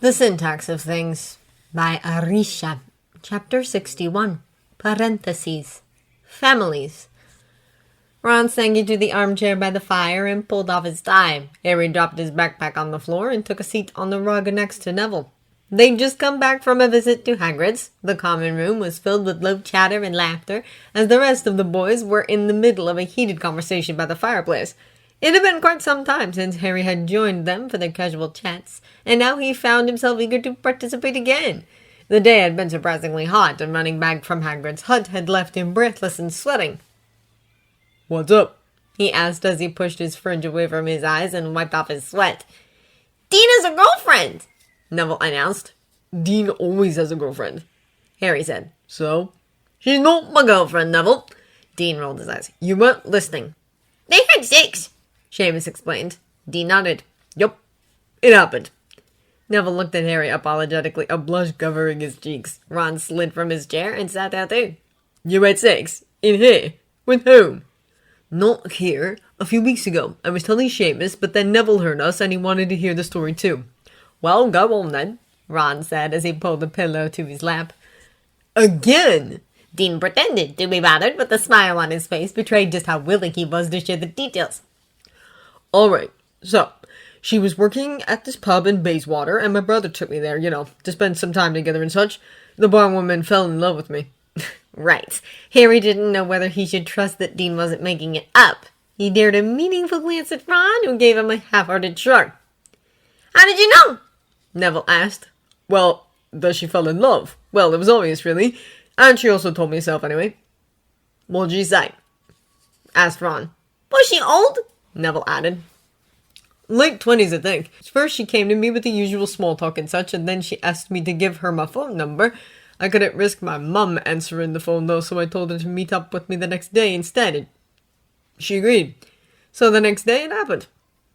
The Syntax of Things by Arisha. Chapter 61. Parentheses. Families. Ron sank into the armchair by the fire and pulled off his tie. Harry dropped his backpack on the floor and took a seat on the rug next to Neville. They'd just come back from a visit to Hagrid's. The common room was filled with low chatter and laughter, as the rest of the boys were in the middle of a heated conversation by the fireplace. It had been quite some time since Harry had joined them for their casual chats, and now he found himself eager to participate again. The day had been surprisingly hot, and running back from Hagrid's hut had left him breathless and sweating. "What's up?" he asked as he pushed his fringe away from his eyes and wiped off his sweat. "Dina's a girlfriend," Neville announced. "Dean always has a girlfriend," Harry said. "So?" "She's not my girlfriend, Neville." Dean rolled his eyes. "You weren't listening." "They had sex," Seamus explained. Dean nodded. "Yup, it happened." Neville looked at Harry apologetically, a blush covering his cheeks. Ron slid from his chair and sat down too. "You had sex? In here? With whom?" "Not here. A few weeks ago. I was telling Seamus, but then Neville heard us and he wanted to hear the story too." "Well, go on then," Ron said as he pulled a pillow to his lap. "Again?" Dean pretended to be bothered, but the smile on his face betrayed just how willing he was to share the details. "Alright, so, she was working at this pub in Bayswater, and my brother took me there, to spend some time together and such. The barwoman fell in love with me." Right. Harry didn't know whether he should trust that Dean wasn't making it up. He dared a meaningful glance at Ron, who gave him a half-hearted shrug. "How did you know?" Neville asked. "Well, that she fell in love. Well, it was obvious, really. And she also told me herself, anyway." "What'd she say?" asked Ron. "Was she old?" Neville added. "Late 20s, I think. First she came to me with the usual small talk and such, and then she asked me to give her my phone number. I couldn't risk my mum answering the phone, though, so I told her to meet up with me the next day instead. She agreed. So the next day it happened."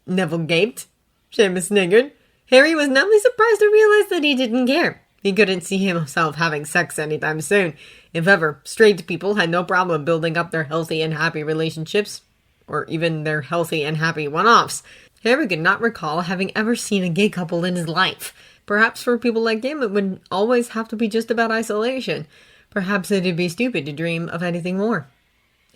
Neville gaped. Seamus sniggered. Harry was numbly surprised to realize that he didn't care. He couldn't see himself having sex anytime soon. If ever, straight people had no problem building up their healthy and happy relationships, or even their healthy and happy one-offs. Harry could not recall having ever seen a gay couple in his life. Perhaps for people like him it would always have to be just about isolation. Perhaps it'd be stupid to dream of anything more.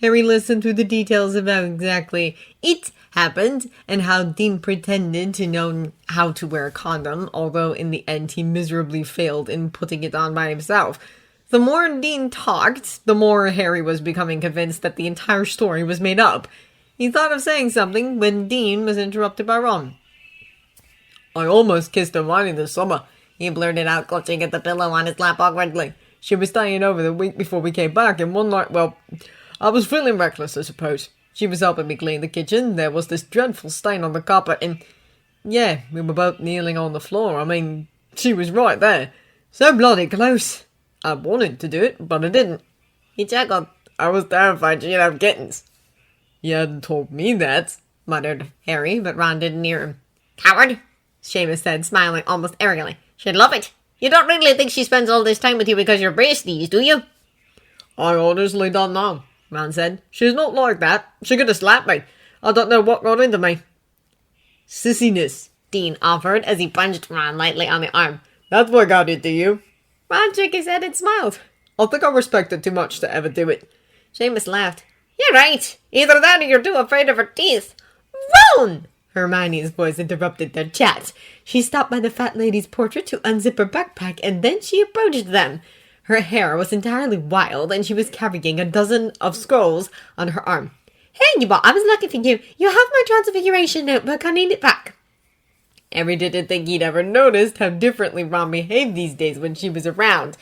Harry listened to the details of how exactly it happened, and how Dean pretended to know how to wear a condom, although in the end he miserably failed in putting it on by himself. The more Dean talked, the more Harry was becoming convinced that the entire story was made up. He thought of saying something when Dean was interrupted by Ron. "I almost kissed Hermione this summer," he blurted out, clutching at the pillow on his lap awkwardly. "She was staying over the week before we came back, and one night, well, I was feeling reckless, I suppose. She was helping me clean the kitchen. There was this dreadful stain on the carpet, and yeah, we were both kneeling on the floor. I mean, she was right there. So bloody close. I wanted to do it, but I didn't." He chuckled. "I was terrified she'd have kittens." "You hadn't told me that," muttered Harry, but Ron didn't hear him. "Coward," Seamus said, smiling almost arrogantly. "She'd love it. You don't really think she spends all this time with you because you're beasties, do you?" "I honestly don't know," Ron said. "She's not like that. She could have slapped me. I don't know what got into me." "Sissiness," Dean offered as he punched Ron lightly on the arm. "That's what got into you." Ron shook his head and smiled. "I think I respect her too much to ever do it." Seamus laughed. "You're right. Either that or you're too afraid of her teeth." "Ron!" Hermione's voice interrupted their chat. She stopped by the fat lady's portrait to unzip her backpack, and then she approached them. Her hair was entirely wild, and she was carrying a dozen of scrolls on her arm. "Hey, you bought, I was looking for you. You have my Transfiguration notebook. I need it back." Harry didn't think he'd ever noticed how differently Ron behaved these days when she was around.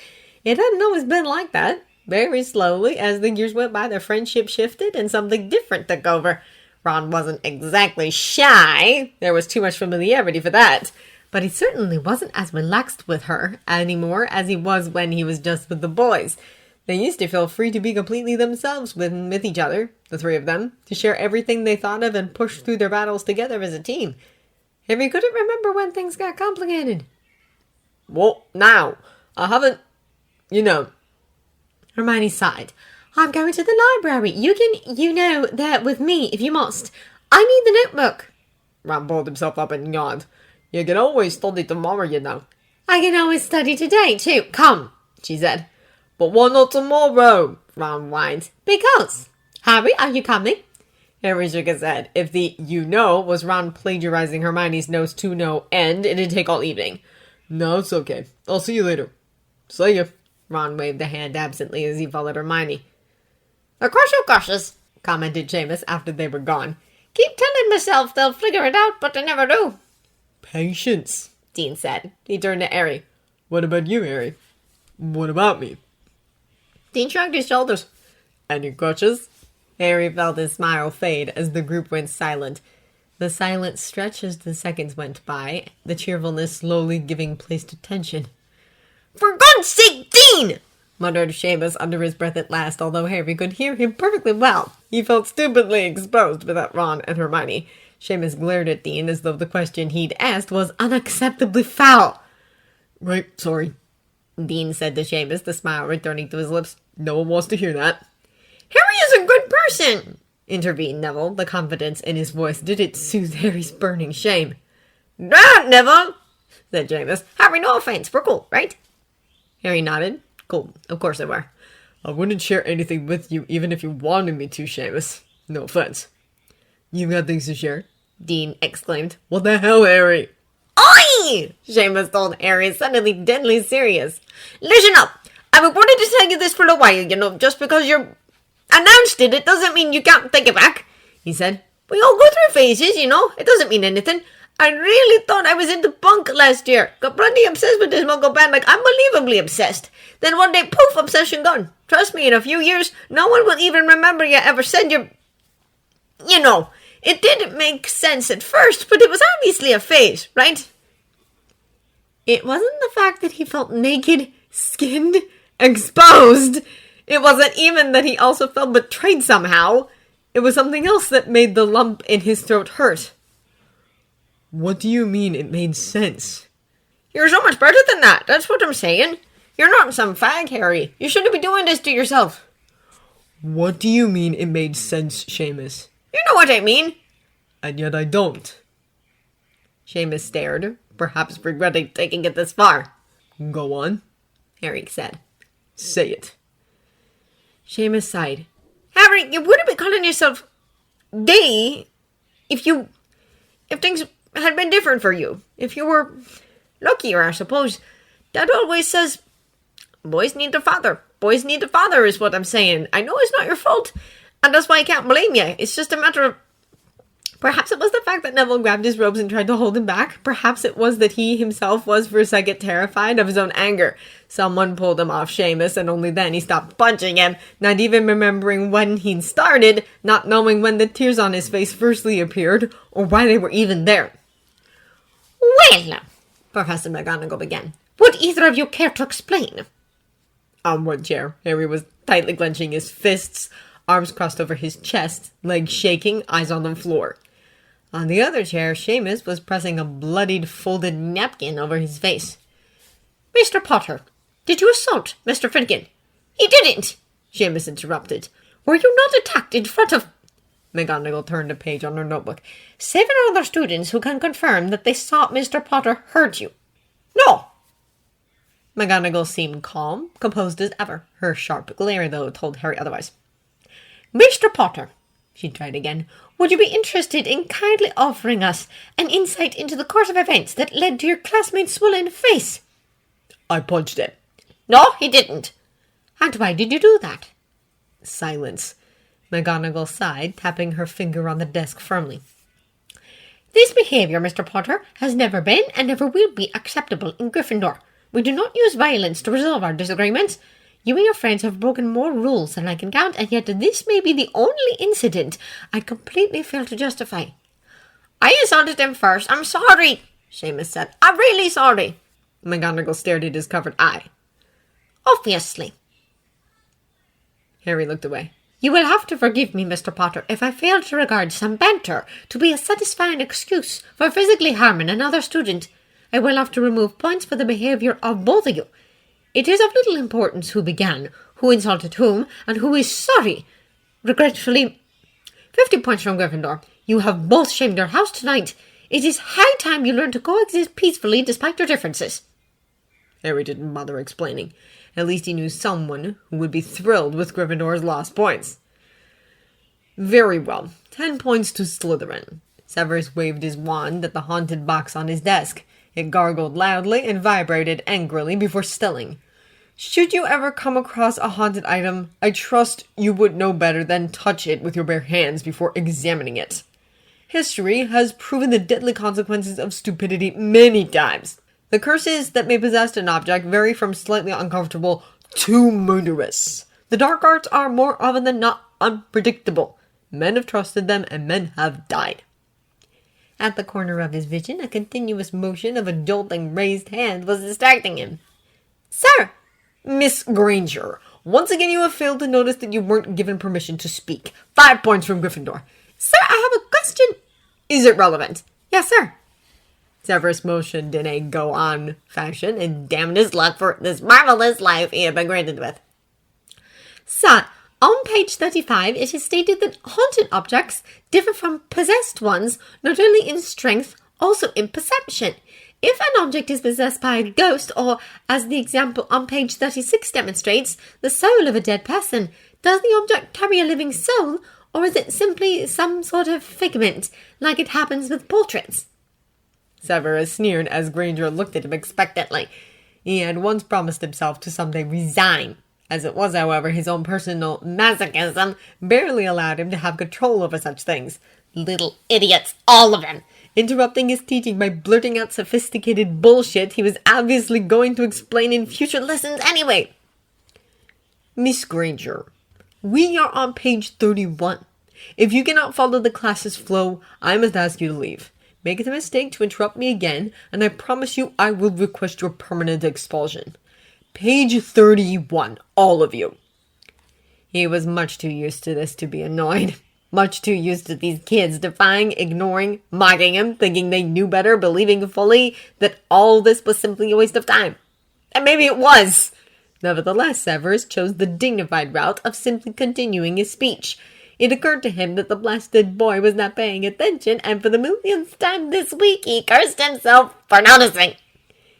It hadn't always been like that. Very slowly, as the years went by, their friendship shifted and something different took over. Ron wasn't exactly shy. There was too much familiarity for that. But he certainly wasn't as relaxed with her anymore as he was when he was just with the boys. They used to feel free to be completely themselves with each other, the three of them, to share everything they thought of and push through their battles together as a team. Harry couldn't remember when things got complicated. "Well, now, I haven't, Hermione sighed. "I'm going to the library. You can, there with me if you must. I need the notebook." Ron pulled himself up and yawned. "You can always study tomorrow, I can always study today, too. Come, she said. But why not tomorrow? Ron whined. Because. Harry, are you coming? Harry shook his head. If the you-know was Ron plagiarizing Hermione's nose to no end, it'd take all evening. No, it's okay. I'll see you later. See ya. Ron waved a hand absently as he followed Hermione. Of course you gushes, commented Seamus after they were gone. Keep telling myself they'll figure it out, but they never do. Patience, Dean said. He turned to Harry. What about you, Harry? What about me? Dean shrugged his shoulders. Any crutches? Harry felt his smile fade as the group went silent. The silence stretched as the seconds went by, the cheerfulness slowly giving place to tension. For God's sake, Dean! Muttered Seamus under his breath at last, although Harry could hear him perfectly well. He felt stupidly exposed without Ron and Hermione. Seamus glared at Dean as though the question he'd asked was unacceptably foul. Right, sorry, Dean said to Seamus, the smile returning to his lips. No one wants to hear that. Harry is a good person, intervened Neville. The confidence in his voice didn't soothe Harry's burning shame. That, Neville, said Seamus. Harry, no offense. We're cool, right? Harry nodded. Cool. Of course they were. I wouldn't share anything with you even if you wanted me to, Seamus. No offense. You got things to share? Dean exclaimed. What the hell, Harry? Oi! Seamus told Harry, suddenly deadly serious. Listen up. I've been wanting to tell you this for a while, just because you're announced it doesn't mean you can't take it back, he said. We all go through phases, It doesn't mean anything. I really thought I was into punk last year. Got bloody obsessed with this Muggle band, like unbelievably obsessed. Then one day, poof, obsession gone. Trust me, in a few years, no one will even remember you ever said your... It didn't make sense at first, but it was obviously a phase, right? It wasn't the fact that he felt naked, skinned, exposed. It wasn't even that he also felt betrayed somehow. It was something else that made the lump in his throat hurt. What do you mean it made sense? You're so much better than that. That's what I'm saying. You're not some fag, Harry. You shouldn't be doing this to yourself. What do you mean it made sense, Seamus? You know what I mean. And yet I don't. Seamus stared, perhaps regretting taking it this far. Go on, Harry said. Say it. Seamus sighed. Harry, you wouldn't be calling yourself gay if things had been different for you. If you were luckier, I suppose. Dad always says, boys need their father. Boys need a father is what I'm saying. I know it's not your fault, and that's why I can't blame you. It's just a matter of... Perhaps it was the fact that Neville grabbed his robes and tried to hold him back. Perhaps it was that he himself was for a second terrified of his own anger. Someone pulled him off Seamus, and only then he stopped punching him, not even remembering when he'd started, not knowing when the tears on his face firstly appeared, or why they were even there. Well, Professor McGonagall began, would either of you care to explain? On one chair, Harry was tightly clenching his fists, arms crossed over his chest, legs shaking, eyes on the floor. On the other chair, Seamus was pressing a bloodied, folded napkin over his face. Mr. Potter, did you assault Mr. Finnegan? He didn't, Seamus interrupted. Were you not attacked in front of... McGonagall turned a page on her notebook. 7 other students who can confirm that they saw Mr. Potter hurt you. No. McGonagall seemed calm, composed as ever. Her sharp glare, though, told Harry otherwise. Mr. Potter, she tried again, would you be interested in kindly offering us an insight into the course of events that led to your classmate's swollen face? I punched him. No, he didn't. And why did you do that? Silence. McGonagall sighed, tapping her finger on the desk firmly. This behavior, Mr. Potter, has never been and never will be acceptable in Gryffindor. We do not use violence to resolve our disagreements. You and your friends have broken more rules than I can count, and yet this may be the only incident I completely fail to justify. I assaulted him first. I'm sorry, Seamus said. I'm really sorry. McGonagall stared at his covered eye. Obviously. Harry looked away. You will have to forgive me, Mr. Potter, if I fail to regard some banter to be a satisfying excuse for physically harming another student. I will have to remove points for the behavior of both of you. It is of little importance who began, who insulted whom, and who is sorry. Regretfully, 50 points from Gryffindor. You have both shamed your house tonight. It is high time you learn to coexist peacefully despite your differences. Harry didn't bother explaining. At least he knew someone who would be thrilled with Gryffindor's lost points. Very well. 10 points to Slytherin. Severus waved his wand at the haunted box on his desk. It gargled loudly and vibrated angrily before stilling. Should you ever come across a haunted item, I trust you would know better than touch it with your bare hands before examining it. History has proven the deadly consequences of stupidity many times. The curses that may possess an object vary from slightly uncomfortable to murderous. The dark arts are more often than not unpredictable. Men have trusted them and men have died. At the corner of his vision, a continuous motion of a jolting raised hand was distracting him. Sir! Miss Granger, once again you have failed to notice that you weren't given permission to speak. 5 points from Gryffindor. Sir, I have a question. Is it relevant? Yes, sir. Severus motioned in a go-on fashion and damned his luck for this marvelous life he had been granted with. Sir, on page 35, it is stated that haunted objects differ from possessed ones, not only in strength, also in perception. If an object is possessed by a ghost, or, as the example on page 36 demonstrates, the soul of a dead person, does the object carry a living soul, or is it simply some sort of figment, like it happens with portraits? Severus sneered as Granger looked at him expectantly. He had once promised himself to someday resign. As it was, however, his own personal masochism barely allowed him to have control over such things. Little idiots, all of them! Interrupting his teaching by blurting out sophisticated bullshit he was obviously going to explain in future lessons anyway. Miss Granger, we are on page 31. If you cannot follow the class's flow, I must ask you to leave. Make the mistake to interrupt me again, and I promise you I will request your permanent expulsion. Page 31, all of you. He was much too used to this to be annoyed. Much too used to these kids defying, ignoring, mocking him, thinking they knew better, believing fully that all this was simply a waste of time. And maybe it was. Nevertheless, Severus chose the dignified route of simply continuing his speech. It occurred to him that the blasted boy was not paying attention, and for the millionth time this week he cursed himself for noticing.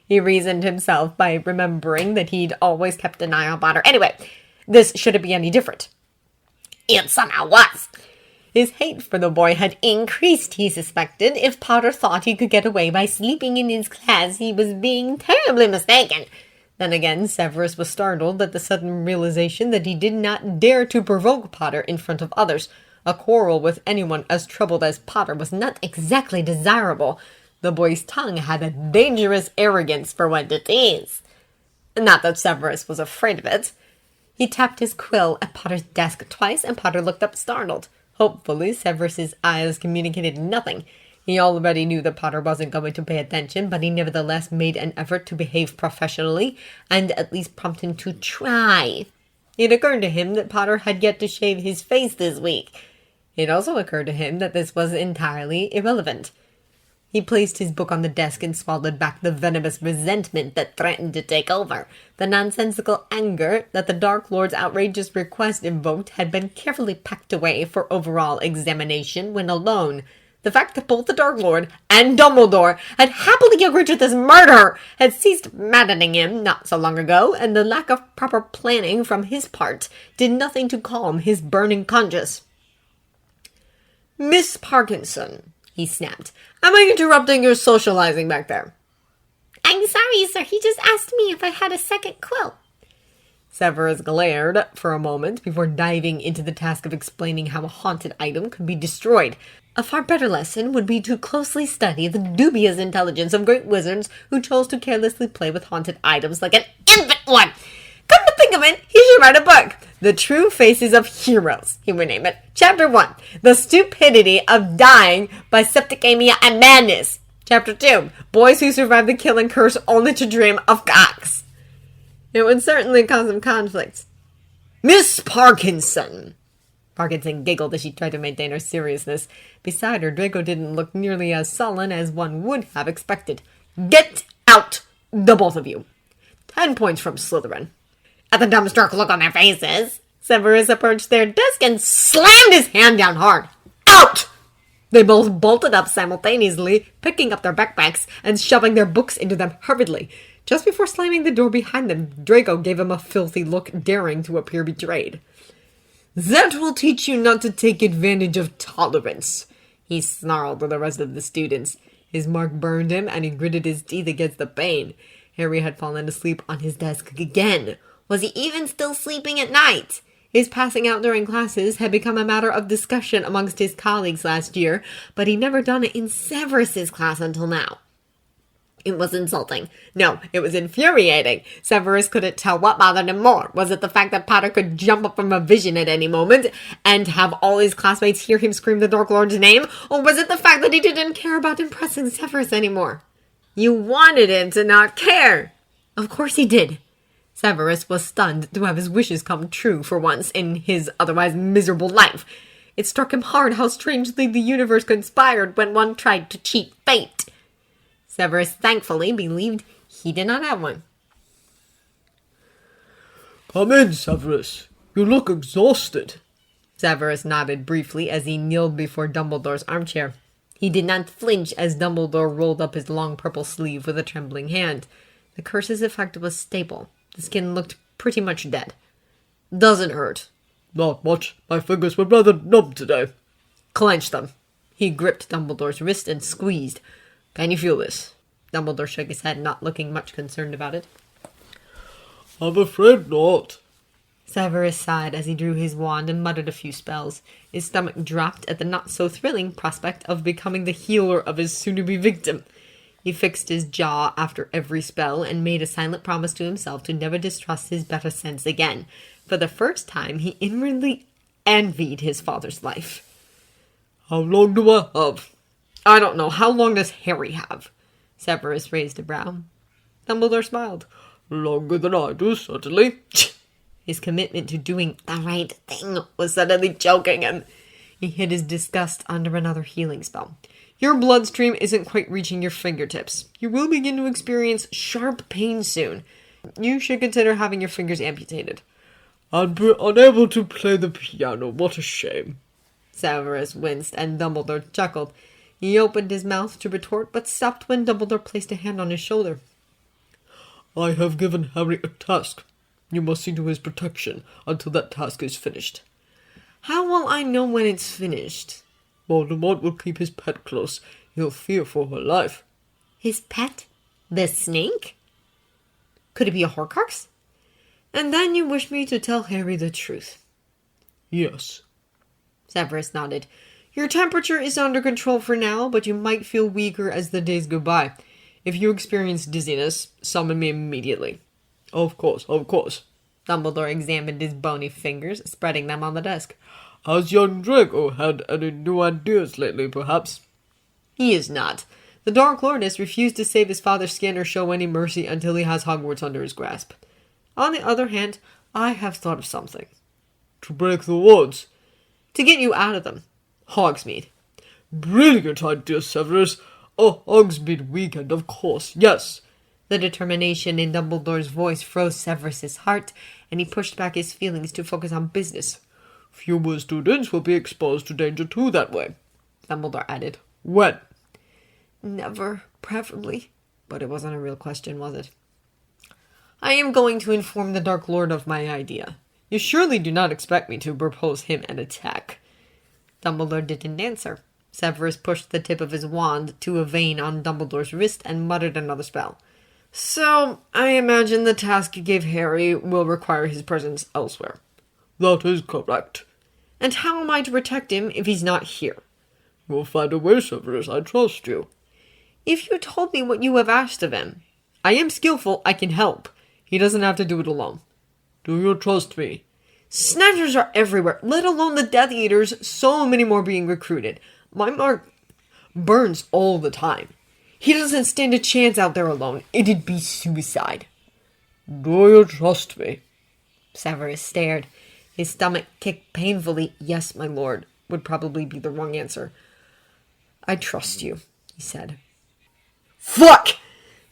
He reasoned himself by remembering that he'd always kept an eye on Potter. Anyway, this shouldn't be any different. It somehow was. His hate for the boy had increased, he suspected. If Potter thought he could get away by sleeping in his class, he was being terribly mistaken. Then again, Severus was startled at the sudden realization that he did not dare to provoke Potter in front of others. A quarrel with anyone as troubled as Potter was not exactly desirable. The boy's tongue had a dangerous arrogance for one to tease. Not that Severus was afraid of it. He tapped his quill at Potter's desk twice, and Potter looked up startled. Hopefully, Severus's eyes communicated nothing. He already knew that Potter wasn't going to pay attention, but he nevertheless made an effort to behave professionally, and at least prompt him to try. It occurred to him that Potter had yet to shave his face this week. It also occurred to him that this was entirely irrelevant. He placed his book on the desk and swallowed back the venomous resentment that threatened to take over. The nonsensical anger that the Dark Lord's outrageous request invoked had been carefully packed away for overall examination when alone. The fact that both the Dark Lord and Dumbledore had happily agreed to this murder had ceased maddening him not so long ago, and the lack of proper planning from his part did nothing to calm his burning conscience. Miss Parkinson, he snapped. Am I interrupting your socializing back there? I'm sorry, sir. He just asked me if I had a second quill. Severus glared for a moment before diving into the task of explaining how a haunted item could be destroyed. A far better lesson would be to closely study the dubious intelligence of great wizards who chose to carelessly play with haunted items like an infant one. Come to think of it, he should write a book. The True Faces of Heroes, he would name it. Chapter 1, The Stupidity of Dying by Septicemia and Madness. Chapter 2, Boys Who Survive the Killing Curse Only to Dream of Cocks. It would certainly cause some conflict. Miss Parkinson. Parkinson giggled as she tried to maintain her seriousness. Beside her, Draco didn't look nearly as sullen as one would have expected. Get out, the both of you. 10 points from Slytherin. At the dumbstruck look on their faces, Severus approached their desk and slammed his hand down hard. Out! They both bolted up simultaneously, picking up their backpacks and shoving their books into them hurriedly. Just before slamming the door behind them, Draco gave him a filthy look, daring to appear betrayed. "That will teach you not to take advantage of tolerance," he snarled at the rest of the students. His mark burned him, and he gritted his teeth against the pain. Harry had fallen asleep on his desk again. Was he even still sleeping at night? His passing out during classes had become a matter of discussion amongst his colleagues last year, but he'd never done it in Severus's class until now. It was insulting. No, it was infuriating. Severus couldn't tell what bothered him more. Was it the fact that Potter could jump up from a vision at any moment and have all his classmates hear him scream the Dark Lord's name? Or was it the fact that he didn't care about impressing Severus anymore? You wanted him to not care. Of course he did. Severus was stunned to have his wishes come true for once in his otherwise miserable life. It struck him hard how strangely the universe conspired when one tried to cheat fate. Severus thankfully believed he did not have one. "Come in, Severus. You look exhausted." Severus nodded briefly as he kneeled before Dumbledore's armchair. He did not flinch as Dumbledore rolled up his long purple sleeve with a trembling hand. The curse's effect was stable. The skin looked pretty much dead. "Doesn't hurt." "Not much. My fingers were rather numb today." "Clench them." He gripped Dumbledore's wrist and squeezed. "Can you feel this?" Dumbledore shook his head, not looking much concerned about it. "I'm afraid not." Severus sighed as he drew his wand and muttered a few spells. His stomach dropped at the not-so-thrilling prospect of becoming the healer of his soon-to-be victim. He fixed his jaw after every spell and made a silent promise to himself to never distrust his better sense again. For the first time, he inwardly envied his father's life. "How long do I have?" "I don't know. How long does Harry have?" Severus raised a brow. Dumbledore smiled. "Longer than I do, certainly." His commitment to doing the right thing was suddenly choking him. He hid his disgust under another healing spell. "Your bloodstream isn't quite reaching your fingertips. You will begin to experience sharp pain soon. You should consider having your fingers amputated." "I'd be unable to play the piano. What a shame." Severus winced, and Dumbledore chuckled. He opened his mouth to retort, but stopped when Dumbledore placed a hand on his shoulder. "I have given Harry a task. You must see to his protection until that task is finished." "How will I know when it's finished?" "Voldemort will keep his pet close. He'll fear for her life." "His pet? The snake? Could it be a Horcrux? And then you wish me to tell Harry the truth?" "Yes." Severus nodded. "Your temperature is under control for now, but you might feel weaker as the days go by. If you experience dizziness, summon me immediately." Of course. Dumbledore examined his bony fingers, spreading them on the desk. "Has young Draco had any new ideas lately, perhaps?" "He is not. The Dark Lord has refused to save his father's skin or show any mercy until he has Hogwarts under his grasp. On the other hand, I have thought of something." "To break the wards?" "To get you out of them. Hogsmeade." "Brilliant idea, Severus. A Hogsmeade weekend, of course, yes." The determination in Dumbledore's voice froze Severus's heart, and he pushed back his feelings to focus on business. "Fewer students will be exposed to danger too that way," Dumbledore added. "When?" "Never, preferably." But it wasn't a real question, was it? "I am going to inform the Dark Lord of my idea. You surely do not expect me to propose him an attack." Dumbledore didn't answer. Severus pushed the tip of his wand to a vein on Dumbledore's wrist and muttered another spell. "So, I imagine the task you gave Harry will require his presence elsewhere." "That is correct." "And how am I to protect him if he's not here?" "You'll find a way, Severus. I trust you." "If you told me what you have asked of him, I am skillful, I can help. He doesn't have to do it alone." "Do you trust me?" "Snatchers are everywhere, let alone the Death Eaters, so many more being recruited. My mark burns all the time. He doesn't stand a chance out there alone. It'd be suicide." "Do you trust me?" Severus stared. His stomach kicked painfully. "Yes, my lord," would probably be the wrong answer. "I trust you," he said. "Fuck!"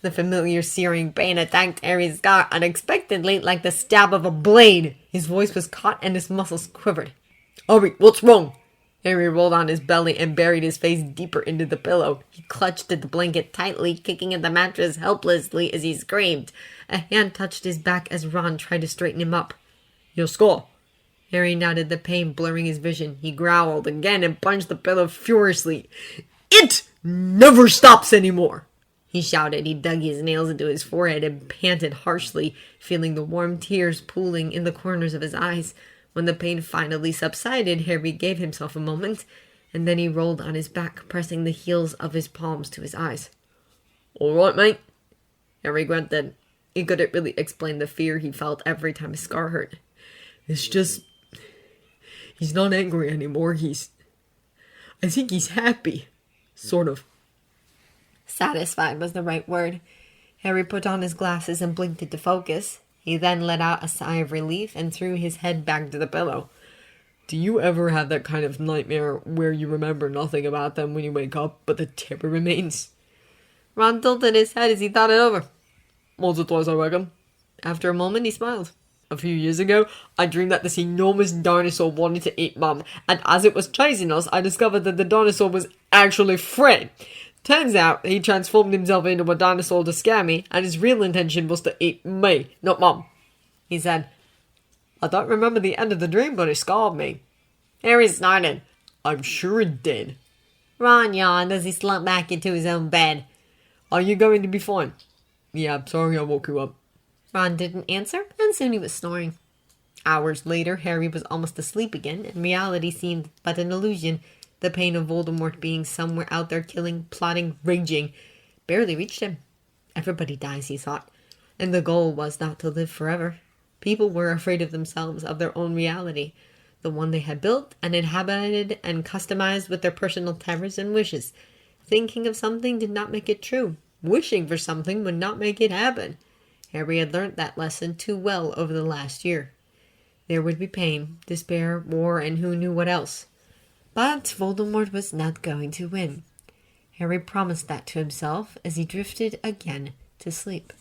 The familiar searing pain attacked Harry's gut unexpectedly like the stab of a blade. His voice was caught and his muscles quivered. "Harry, what's wrong?" Harry rolled on his belly and buried his face deeper into the pillow. He clutched at the blanket tightly, kicking at the mattress helplessly as he screamed. A hand touched his back as Ron tried to straighten him up. Your skull. Harry nodded, the pain blurring his vision. He growled again and punched the pillow furiously. It never stops anymore, he shouted. He dug his nails into his forehead and panted harshly, feeling the warm tears pooling in the corners of his eyes. When the pain finally subsided, Harry gave himself a moment, and then he rolled on his back, pressing the heels of his palms to his eyes. All right, mate, Harry grunted. He couldn't really explain the fear he felt every time his scar hurt. It's just... he's not angry anymore. I think he's happy. Sort of. Satisfied was the right word. Harry put on his glasses and blinked it to focus. He then let out a sigh of relief and threw his head back to the pillow. Do you ever have that kind of nightmare where you remember nothing about them when you wake up, but the terror remains? Ron tilted his head as he thought it over. Once or twice, I reckon. After a moment, he smiled. A few years ago, I dreamed that this enormous dinosaur wanted to eat Mum, and as it was chasing us, I discovered that the dinosaur was actually Fred. Turns out, he transformed himself into a dinosaur to scare me, and his real intention was to eat me, not Mum. He said, I don't remember the end of the dream, but it scarred me. Harry snorted. I'm sure it did. Ron yawned as he slumped back into his own bed. Are you going to be fine? Yeah, sorry I woke you up. Ron didn't answer, and soon he was snoring. Hours later, Harry was almost asleep again, and reality seemed but an illusion. The pain of Voldemort being somewhere out there killing, plotting, raging, barely reached him. Everybody dies, he thought, and the goal was not to live forever. People were afraid of themselves, of their own reality, the one they had built and inhabited and customized with their personal terrors and wishes. Thinking of something did not make it true. Wishing for something would not make it happen. Harry had learnt that lesson too well over the last year. There would be pain, despair, war, and who knew what else. But Voldemort was not going to win. Harry promised that to himself as he drifted again to sleep.